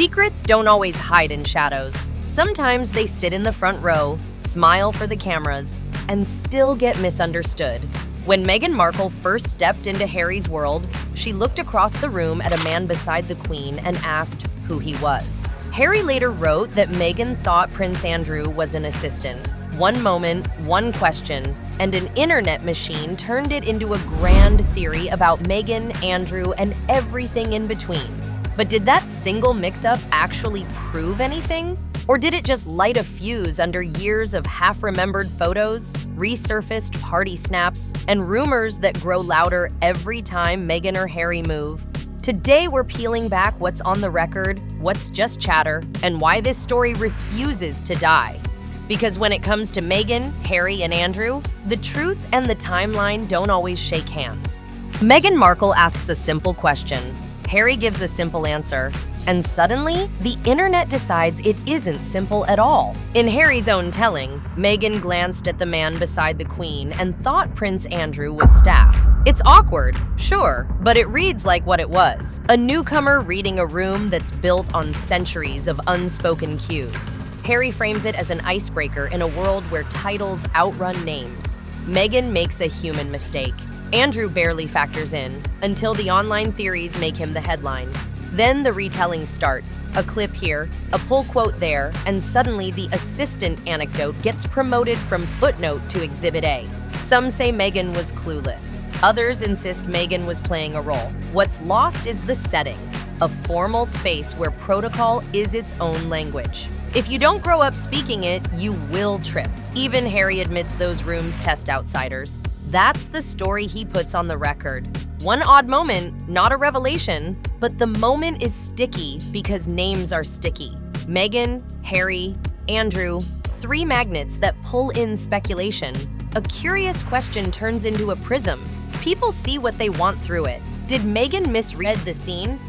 Secrets don't always hide in shadows. Sometimes they sit in the front row, smile for the cameras, and still get misunderstood. When Meghan Markle first stepped into Harry's world, she looked across the room at a man beside the Queen and asked who he was. Harry later wrote that Meghan thought Prince Andrew was an assistant. One moment, one question, and an internet machine turned it into a grand theory about Meghan, Andrew, and everything in between. But did that single mix-up actually prove anything? Or did it just light a fuse under years of half-remembered photos, resurfaced party snaps, and rumors that grow louder every time Meghan or Harry move? Today we're peeling back what's on the record, what's just chatter, and why this story refuses to die. Because when it comes to Meghan, Harry, and Andrew, the truth and the timeline don't always shake hands. Meghan Markle asks a simple question. Harry gives a simple answer, and suddenly, the internet decides it isn't simple at all. In Harry's own telling, Meghan glanced at the man beside the Queen and thought Prince Andrew was staff. It's awkward, sure, but it reads like what it was. A newcomer reading a room that's built on centuries of unspoken cues. Harry frames it as an icebreaker in a world where titles outrun names. Meghan makes a human mistake. Andrew barely factors in, until the online theories make him the headline. Then the retellings start. A clip here, a pull quote there, and suddenly the assistant anecdote gets promoted from footnote to Exhibit A. Some say Meghan was clueless. Others insist Meghan was playing a role. What's lost is the setting, a formal space where protocol is its own language. If you don't grow up speaking it, you will trip. Even Harry admits those rooms test outsiders. That's the story he puts on the record. One odd moment, not a revelation, but the moment is sticky because names are sticky. Meghan, Harry, Andrew, three magnets that pull in speculation. A curious question turns into a prism. People see what they want through it. Did Meghan misread the scene?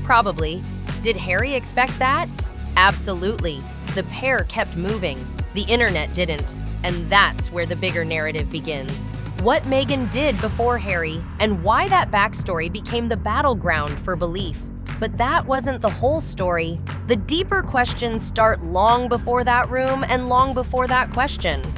Probably. Did Harry expect that? Absolutely. The pair kept moving. The internet didn't. And that's where the bigger narrative begins. What Meghan did before Harry, and why that backstory became the battleground for belief. But that wasn't the whole story. The deeper questions start long before that room and long before that question.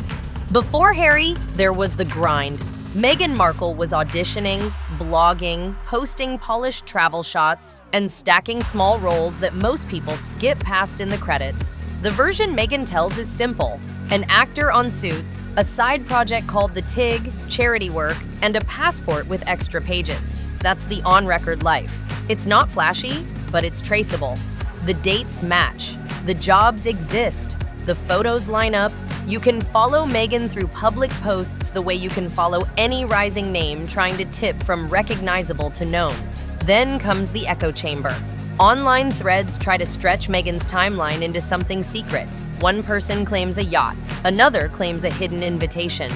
Before Harry, there was the grind. Meghan Markle was auditioning, blogging, posting polished travel shots, and stacking small roles that most people skip past in the credits. The version Meghan tells is simple. An actor on Suits, a side project called The Tig, charity work, and a passport with extra pages. That's the on-record life. It's not flashy, but it's traceable. The dates match. The jobs exist. The photos line up. You can follow Meghan through public posts the way you can follow any rising name trying to tip from recognizable to known. Then comes the echo chamber. Online threads try to stretch Meghan's timeline into something secret. One person claims a yacht, another claims a hidden invitation,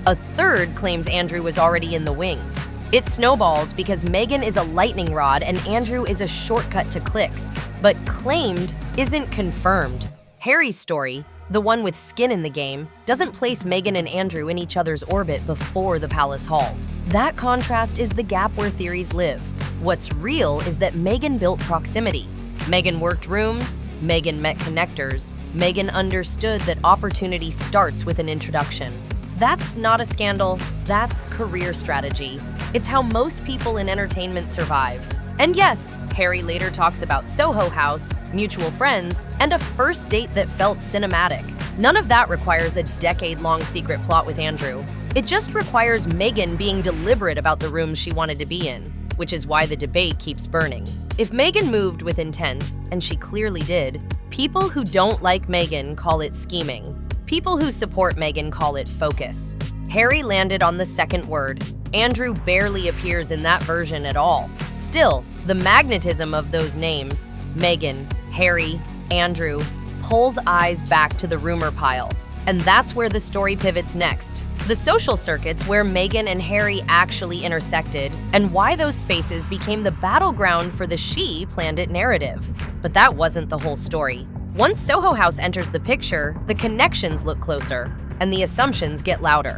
a third claims Andrew was already in the wings. It snowballs because Meghan is a lightning rod and Andrew is a shortcut to clicks. But claimed isn't confirmed. Harry's story, the one with skin in the game, doesn't place Meghan and Andrew in each other's orbit before the palace halls. That contrast is the gap where theories live. What's real is that Meghan built proximity. Meghan worked rooms, Meghan met connectors, Meghan understood that opportunity starts with an introduction. That's not a scandal, that's career strategy. It's how most people in entertainment survive. And yes, Harry later talks about Soho House, mutual friends, and a first date that felt cinematic. None of that requires a decade-long secret plot with Andrew. It just requires Meghan being deliberate about the rooms she wanted to be in, which is why the debate keeps burning. If Meghan moved with intent, and she clearly did, people who don't like Meghan call it scheming. People who support Meghan call it focus. Harry landed on the second word. Andrew barely appears in that version at all. Still, the magnetism of those names, Meghan, Harry, Andrew, pulls eyes back to the rumor pile. And that's where the story pivots next. The social circuits where Meghan and Harry actually intersected, and why those spaces became the battleground for the She Planned It narrative. But that wasn't the whole story. Once Soho House enters the picture, the connections look closer, and the assumptions get louder.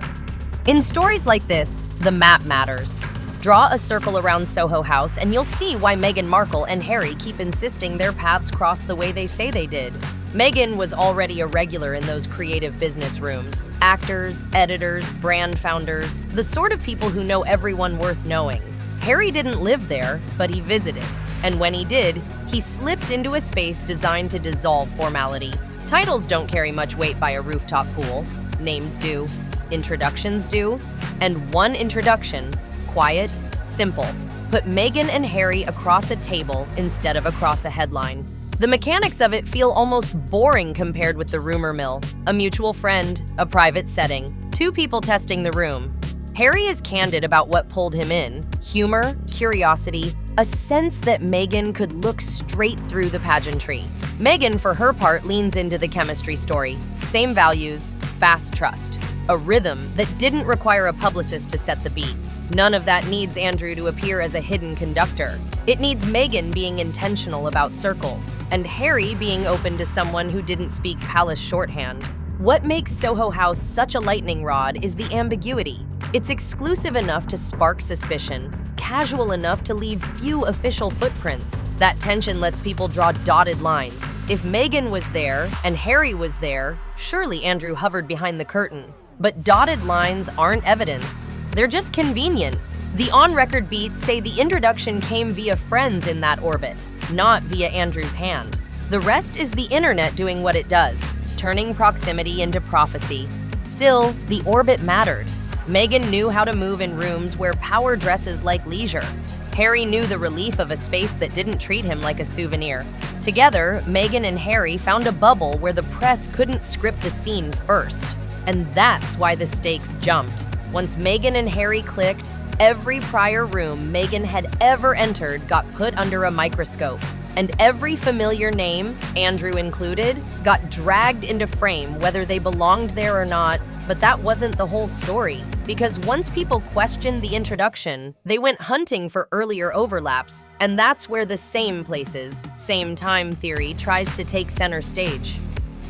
In stories like this, the map matters. Draw a circle around Soho House and you'll see why Meghan Markle and Harry keep insisting their paths cross the way they say they did. Meghan was already a regular in those creative business rooms. Actors, editors, brand founders, the sort of people who know everyone worth knowing. Harry didn't live there, but he visited. And when he did, he slipped into a space designed to dissolve formality. Titles don't carry much weight by a rooftop pool. Names do. Introductions do. And one introduction, quiet, simple, put Meghan and Harry across a table instead of across a headline. The mechanics of it feel almost boring compared with the rumor mill. A mutual friend, a private setting, two people testing the room. Harry is candid about what pulled him in: humor, curiosity, a sense that Meghan could look straight through the pageantry. Meghan, for her part, leans into the chemistry story. Same values, fast trust. A rhythm that didn't require a publicist to set the beat. None of that needs Andrew to appear as a hidden conductor. It needs Meghan being intentional about circles, and Harry being open to someone who didn't speak palace shorthand. What makes Soho House such a lightning rod is the ambiguity. It's exclusive enough to spark suspicion, casual enough to leave few official footprints. That tension lets people draw dotted lines. If Meghan was there and Harry was there, surely Andrew hovered behind the curtain. But dotted lines aren't evidence. They're just convenient. The on-record beats say the introduction came via friends in that orbit, not via Andrew's hand. The rest is the internet doing what it does, turning proximity into prophecy. Still, the orbit mattered. Meghan knew how to move in rooms where power dresses like leisure. Harry knew the relief of a space that didn't treat him like a souvenir. Together, Meghan and Harry found a bubble where the press couldn't script the scene first. And that's why the stakes jumped. Once Meghan and Harry clicked, every prior room Meghan had ever entered got put under a microscope. And every familiar name, Andrew included, got dragged into frame whether they belonged there or not. But that wasn't the whole story, because once people questioned the introduction, they went hunting for earlier overlaps, and that's where the same places, same time theory tries to take center stage.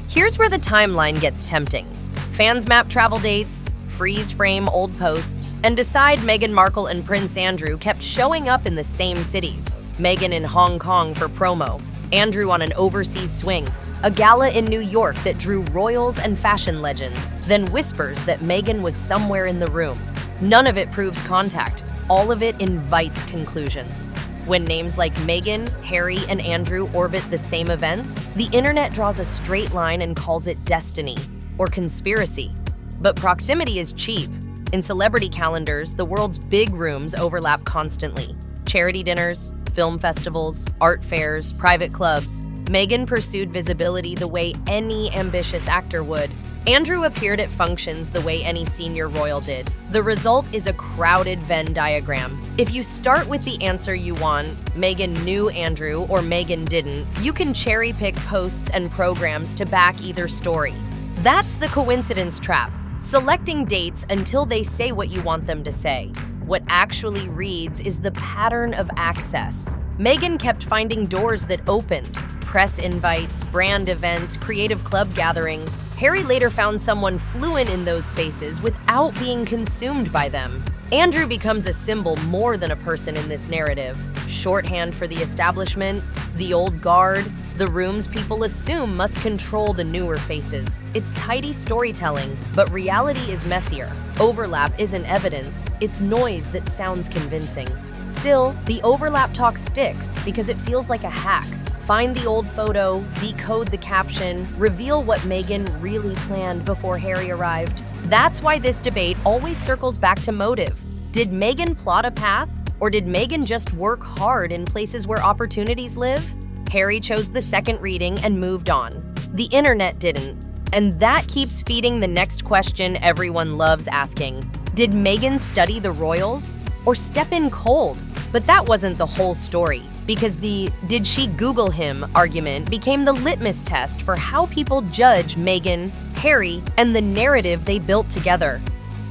Here's where the timeline gets tempting. Fans map travel dates, freeze frame old posts, and decide Meghan Markle and Prince Andrew kept showing up in the same cities. Meghan in Hong Kong for promo, Andrew on an overseas swing, a gala in New York that drew royals and fashion legends, then whispers that Meghan was somewhere in the room. None of it proves contact. All of it invites conclusions. When names like Meghan, Harry, and Andrew orbit the same events, the internet draws a straight line and calls it destiny or conspiracy. But proximity is cheap. In celebrity calendars, the world's big rooms overlap constantly. Charity dinners, film festivals, art fairs, private clubs. Meghan pursued visibility the way any ambitious actor would. Andrew appeared at functions the way any senior royal did. The result is a crowded Venn diagram. If you start with the answer you want, Meghan knew Andrew or Meghan didn't, you can cherry-pick posts and programs to back either story. That's the coincidence trap, selecting dates until they say what you want them to say. What actually reads is the pattern of access. Meghan kept finding doors that opened. Press invites, brand events, creative club gatherings. Harry later found someone fluent in those spaces without being consumed by them. Andrew becomes a symbol more than a person in this narrative. Shorthand for the establishment, the old guard, the rooms people assume must control the newer faces. It's tidy storytelling, but reality is messier. Overlap isn't evidence, it's noise that sounds convincing. Still, the overlap talk sticks because it feels like a hack. Find the old photo, decode the caption, reveal what Meghan really planned before Harry arrived. That's why this debate always circles back to motive. Did Meghan plot a path, or did Meghan just work hard in places where opportunities live? Harry chose the second reading and moved on. The internet didn't. And that keeps feeding the next question everyone loves asking. Did Meghan study the royals, or step in cold? But that wasn't the whole story, because the "did she Google him" argument became the litmus test for how people judge Meghan, Harry, and the narrative they built together.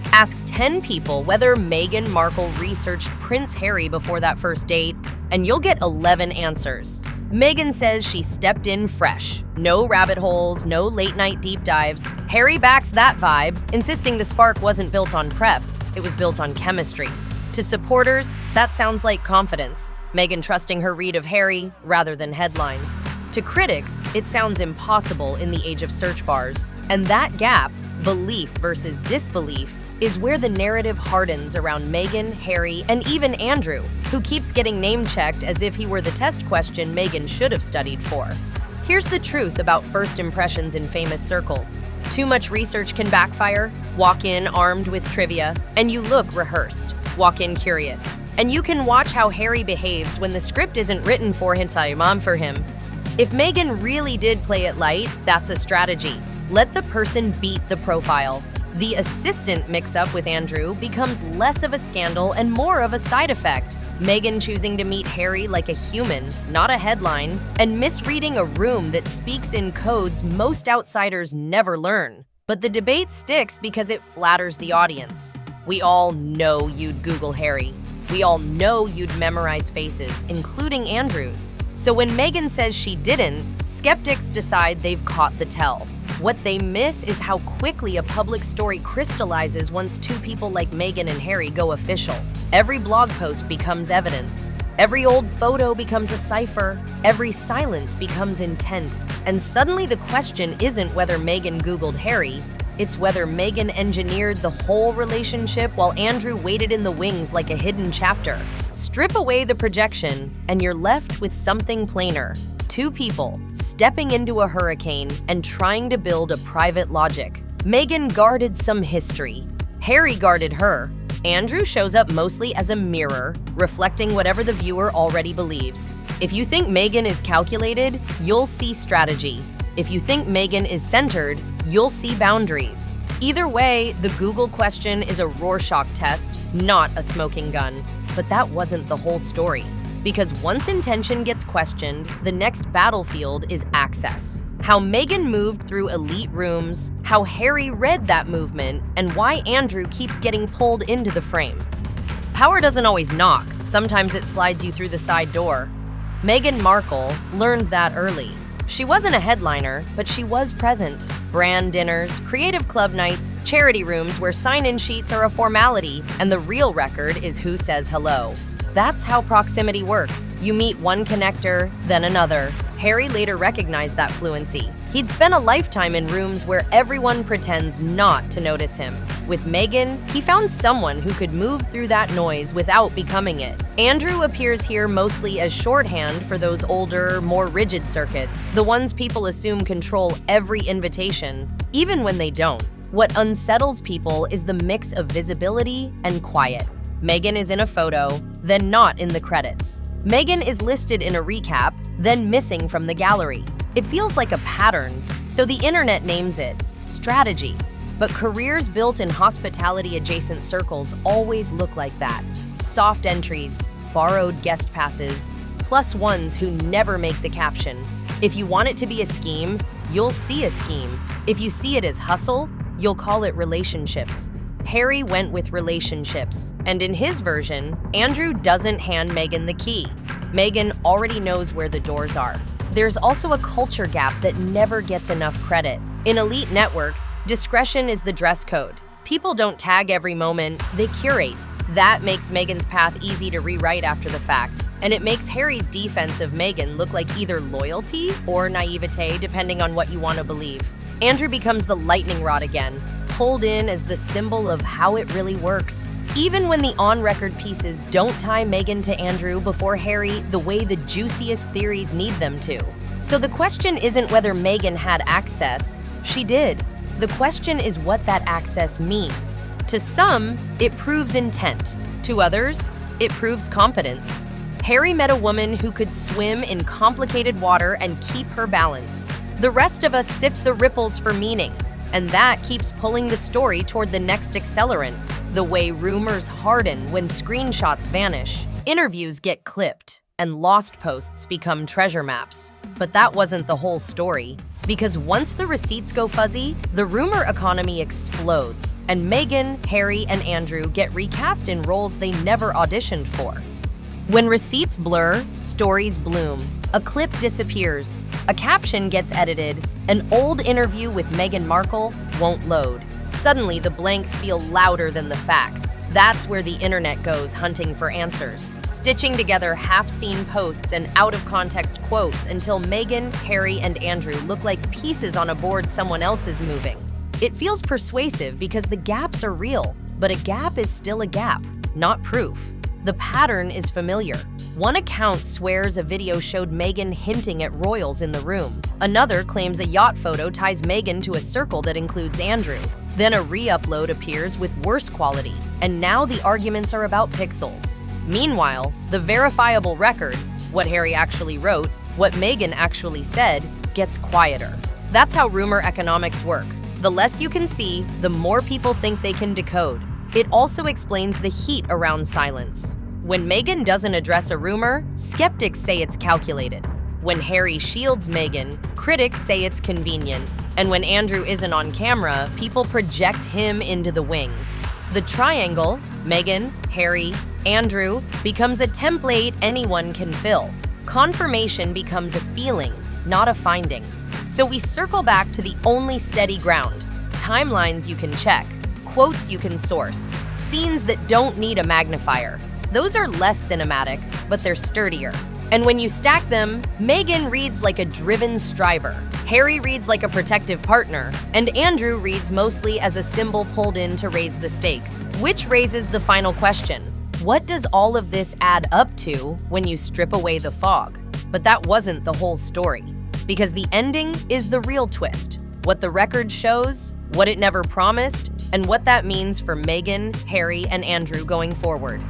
Ask 10 people whether Meghan Markle researched Prince Harry before that first date, and you'll get 11 answers. Meghan says she stepped in fresh. No rabbit holes, no late-night deep dives. Harry backs that vibe, insisting the spark wasn't built on prep, it was built on chemistry. To supporters, that sounds like confidence, Meghan trusting her read of Harry rather than headlines. To critics, it sounds impossible in the age of search bars. And that gap, belief versus disbelief, is where the narrative hardens around Meghan, Harry, and even Andrew, who keeps getting name-checked as if he were the test question Meghan should have studied for. Here's the truth about first impressions in famous circles. Too much research can backfire. Walk in armed with trivia, and you look rehearsed. Walk in curious, and you can watch how Harry behaves when the script isn't written for him. If Meghan really did play it light, that's a strategy. Let the person beat the profile. The assistant mix-up with Andrew becomes less of a scandal and more of a side effect. Meghan choosing to meet Harry like a human, not a headline, and misreading a room that speaks in codes most outsiders never learn. But the debate sticks because it flatters the audience. We all know you'd Google Harry. We all know you'd memorize faces, including Andrew's. So when Meghan says she didn't, skeptics decide they've caught the tell. What they miss is how quickly a public story crystallizes once two people like Meghan and Harry go official. Every blog post becomes evidence. Every old photo becomes a cipher. Every silence becomes intent. And suddenly the question isn't whether Meghan Googled Harry, it's whether Meghan engineered the whole relationship while Andrew waited in the wings like a hidden chapter. Strip away the projection, and you're left with something plainer. Two people stepping into a hurricane and trying to build a private logic. Meghan guarded some history. Harry guarded her. Andrew shows up mostly as a mirror, reflecting whatever the viewer already believes. If you think Meghan is calculated, you'll see strategy. If you think Meghan is centered, you'll see boundaries. Either way, the Google question is a Rorschach test, not a smoking gun. But that wasn't the whole story. Because once intention gets questioned, the next battlefield is access. How Meghan moved through elite rooms, how Harry read that movement, and why Andrew keeps getting pulled into the frame. Power doesn't always knock. Sometimes it slides you through the side door. Meghan Markle learned that early. She wasn't a headliner, but she was present. Brand dinners, creative club nights, charity rooms where sign-in sheets are a formality, and the real record is who says hello. That's how proximity works. You meet one connector, then another. Harry later recognized that fluency. He'd spent a lifetime in rooms where everyone pretends not to notice him. With Meghan, he found someone who could move through that noise without becoming it. Andrew appears here mostly as shorthand for those older, more rigid circuits, the ones people assume control every invitation, even when they don't. What unsettles people is the mix of visibility and quiet. Meghan is in a photo, then not in the credits. Meghan is listed in a recap, then missing from the gallery. It feels like a pattern, so the internet names it strategy. But careers built in hospitality-adjacent circles always look like that. Soft entries, borrowed guest passes, plus ones who never make the caption. If you want it to be a scheme, you'll see a scheme. If you see it as hustle, you'll call it relationships. Harry went with relationships, and in his version, Andrew doesn't hand Meghan the key. Meghan already knows where the doors are. There's also a culture gap that never gets enough credit. In elite networks, discretion is the dress code. People don't tag every moment, they curate. That makes Meghan's path easy to rewrite after the fact, and it makes Harry's defense of Meghan look like either loyalty or naivete, depending on what you want to believe. Andrew becomes the lightning rod again, pulled in as the symbol of how it really works. Even when the on-record pieces don't tie Meghan to Andrew before Harry the way the juiciest theories need them to. So the question isn't whether Meghan had access. She did. The question is what that access means. To some, it proves intent. To others, it proves competence. Harry met a woman who could swim in complicated water and keep her balance. The rest of us sift the ripples for meaning. And that keeps pulling the story toward the next accelerant, the way rumors harden when screenshots vanish, interviews get clipped, and lost posts become treasure maps. But that wasn't the whole story, because once the receipts go fuzzy, the rumor economy explodes, and Meghan, Harry, and Andrew get recast in roles they never auditioned for. When receipts blur, stories bloom. A clip disappears, a caption gets edited, an old interview with Meghan Markle won't load. Suddenly, the blanks feel louder than the facts. That's where the internet goes hunting for answers, stitching together half-seen posts and out-of-context quotes until Meghan, Harry, and Andrew look like pieces on a board someone else is moving. It feels persuasive because the gaps are real, but a gap is still a gap, not proof. The pattern is familiar. One account swears a video showed Meghan hinting at royals in the room. Another claims a yacht photo ties Meghan to a circle that includes Andrew. Then a re-upload appears with worse quality, and now the arguments are about pixels. Meanwhile, the verifiable record, what Harry actually wrote, what Meghan actually said, gets quieter. That's how rumor economics work. The less you can see, the more people think they can decode. It also explains the heat around silence. When Meghan doesn't address a rumor, skeptics say it's calculated. When Harry shields Meghan, critics say it's convenient. And when Andrew isn't on camera, people project him into the wings. The triangle, Meghan, Harry, Andrew, becomes a template anyone can fill. Confirmation becomes a feeling, not a finding. So we circle back to the only steady ground. Timelines you can check, quotes you can source, scenes that don't need a magnifier. Those are less cinematic, but they're sturdier. And when you stack them, Meghan reads like a driven striver, Harry reads like a protective partner, and Andrew reads mostly as a symbol pulled in to raise the stakes. Which raises the final question: what does all of this add up to when you strip away the fog? But that wasn't the whole story, because the ending is the real twist. What the record shows, what it never promised, and what that means for Meghan, Harry, and Andrew going forward.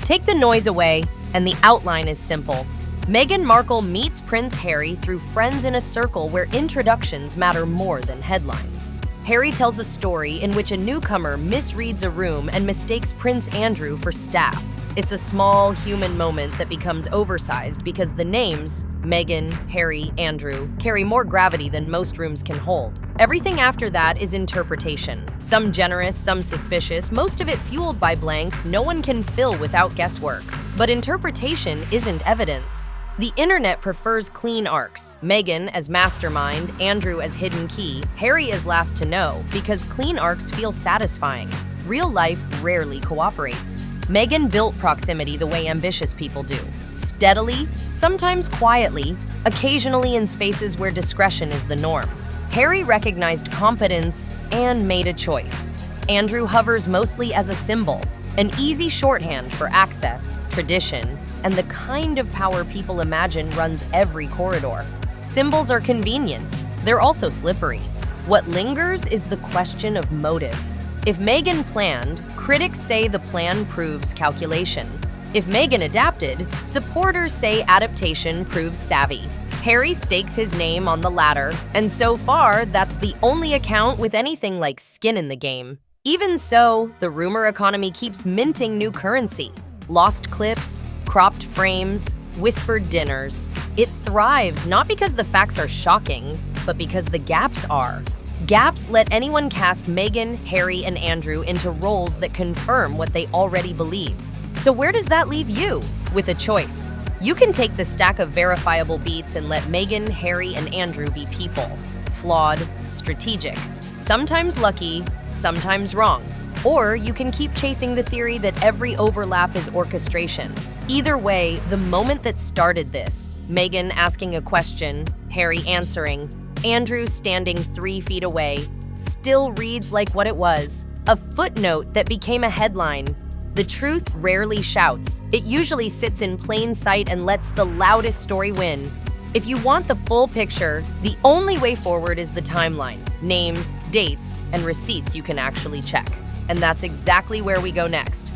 Take the noise away, and the outline is simple. Meghan Markle meets Prince Harry through friends in a circle where introductions matter more than headlines. Harry tells a story in which a newcomer misreads a room and mistakes Prince Andrew for staff. It's a small human moment that becomes oversized because the names, Meghan, Harry, Andrew, carry more gravity than most rooms can hold. Everything after that is interpretation. Some generous, some suspicious, most of it fueled by blanks no one can fill without guesswork. But interpretation isn't evidence. The internet prefers clean arcs. Meghan as mastermind, Andrew as hidden key, Harry as last to know, because clean arcs feel satisfying. Real life rarely cooperates. Meghan built proximity the way ambitious people do. Steadily, sometimes quietly, occasionally in spaces where discretion is the norm. Harry recognized competence and made a choice. Andrew hovers mostly as a symbol, an easy shorthand for access, tradition, and the kind of power people imagine runs every corridor. Symbols are convenient. They're also slippery. What lingers is the question of motive. If Meghan planned, critics say the plan proves calculation. If Meghan adapted, supporters say adaptation proves savvy. Harry stakes his name on the latter, and so far, that's the only account with anything like skin in the game. Even so, the rumor economy keeps minting new currency. Lost clips, cropped frames, whispered dinners. It thrives not because the facts are shocking, but because the gaps are. Gaps let anyone cast Meghan, Harry, and Andrew into roles that confirm what they already believe. So where does that leave you? With a choice. You can take the stack of verifiable beats and let Meghan, Harry, and Andrew be people. Flawed, strategic, sometimes lucky, sometimes wrong. Or you can keep chasing the theory that every overlap is orchestration. Either way, the moment that started this, Meghan asking a question, Harry answering, Andrew standing 3 feet away, still reads like what it was, a footnote that became a headline. The truth rarely shouts. It usually sits in plain sight and lets the loudest story win. If you want the full picture, the only way forward is the timeline, names, dates, and receipts you can actually check. And that's exactly where we go next.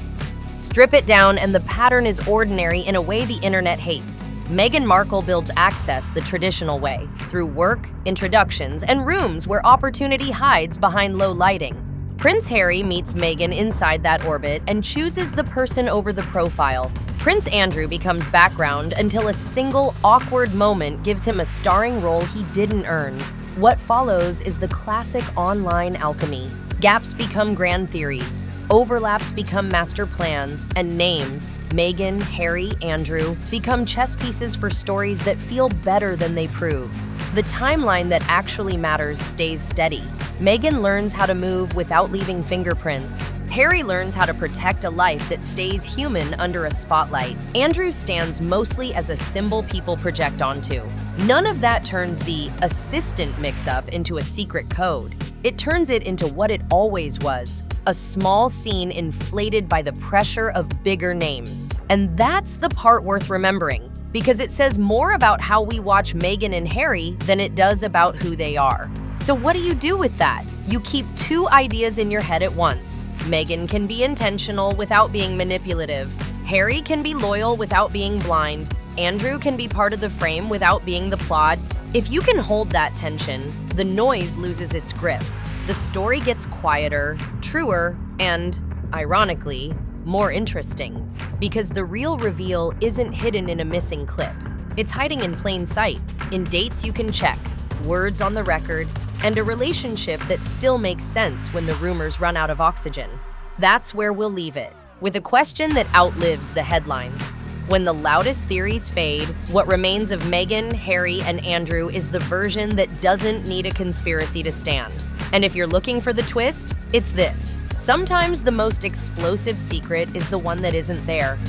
Strip it down and the pattern is ordinary in a way the internet hates. Meghan Markle builds access the traditional way, through work, introductions, and rooms where opportunity hides behind low lighting. Prince Harry meets Meghan inside that orbit and chooses the person over the profile. Prince Andrew becomes background until a single awkward moment gives him a starring role he didn't earn. What follows is the classic online alchemy. Gaps become grand theories, overlaps become master plans, and names, Meghan, Harry, Andrew, become chess pieces for stories that feel better than they prove. The timeline that actually matters stays steady. Meghan learns how to move without leaving fingerprints. Harry learns how to protect a life that stays human under a spotlight. Andrew stands mostly as a symbol people project onto. None of that turns the assistant mix-up into a secret code. It turns it into what it always was, a small scene inflated by the pressure of bigger names. And that's the part worth remembering, because it says more about how we watch Meghan and Harry than it does about who they are. So what do you do with that? You keep two ideas in your head at once. Meghan can be intentional without being manipulative. Harry can be loyal without being blind. Andrew can be part of the frame without being the plot. If you can hold that tension, the noise loses its grip. The story gets quieter, truer, and, ironically, more interesting. Because the real reveal isn't hidden in a missing clip. It's hiding in plain sight, in dates you can check, words on the record, and a relationship that still makes sense when the rumors run out of oxygen. That's where we'll leave it, with a question that outlives the headlines. When the loudest theories fade, what remains of Meghan, Harry, and Andrew is the version that doesn't need a conspiracy to stand. And if you're looking for the twist, it's this. Sometimes the most explosive secret is the one that isn't there.